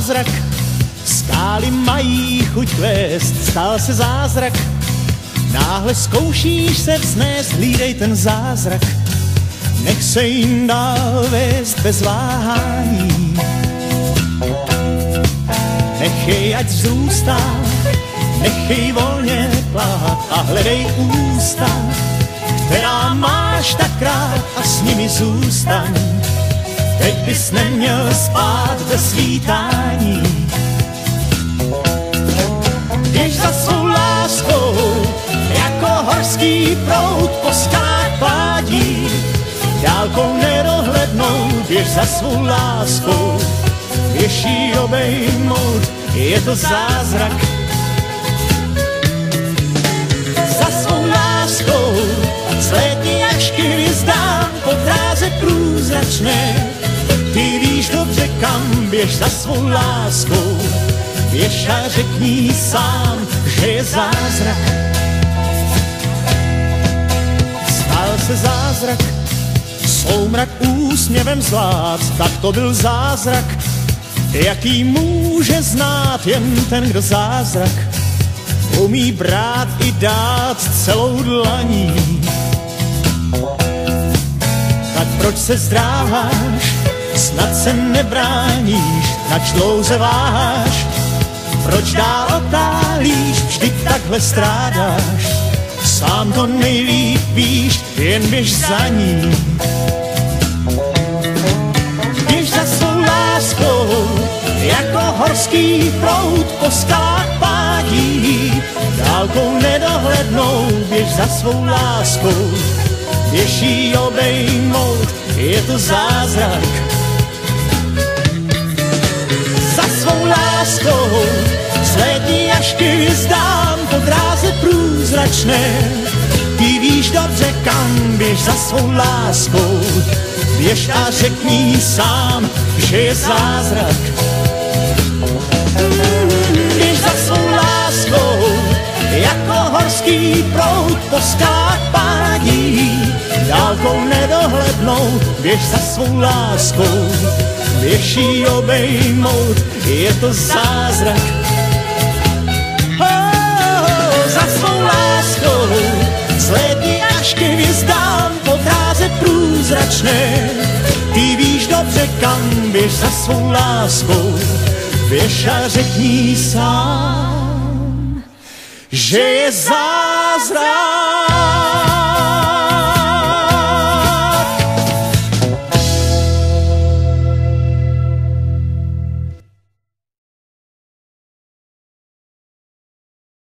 zázrak, skály mají chuť kvést, stal se zázrak. Náhle zkoušíš se vznést, hlídej ten zázrak, nech se jim dál vést bez váhání. Nechej, ať zůstá, nechej volně plát a hledej ústa, která máš tak rád, a s nimi zůstaň. Teď bys neměl spát bez svítání. Běž za svou láskou, jako horský proud po skalách pádí. Dálkou nedohlednou, běž za svou láskou, běž jí obejmout, je to zázrak. Za svou láskou slétni jak hvězdám po dráze průzračné. Ty víš dobře kam, běž za svou láskou, běž a řekni sám, že je zázrak. Stal se zázrak, soumrak úsměvem zvlád, tak to byl zázrak, jaký může znát jen ten, kdo zázrak umí brát i dát celou dlaní. Tak proč se zdráháš, snad se nebráníš, nač dlouze váháš, proč dál otálíš, vždyť takhle strádáš, sám to nejlíp víš, jen běž za ní. Běž za svou láskou, jako horský proud po skalách pádí. Dálkou nedohlednou, běž za svou láskou, běž jí obejmout, je to zázrak. Za svou láskou slétni až k hvězdám po dráze průzračné. Ty víš dobře kam, běž za svou láskou, běž a řekni sám, že je zázrak. Běž za svou láskou, jako horský proud po skalách pádí. Dálkou nedohlednou, běž za svou láskou, běž jí obejmout, je to zázrak. Za svou láskou slétni až k hvězdám po dráze průzračné. Ty víš dobře kam, běž za svou láskou, běž a řekni sám, že je zázrak.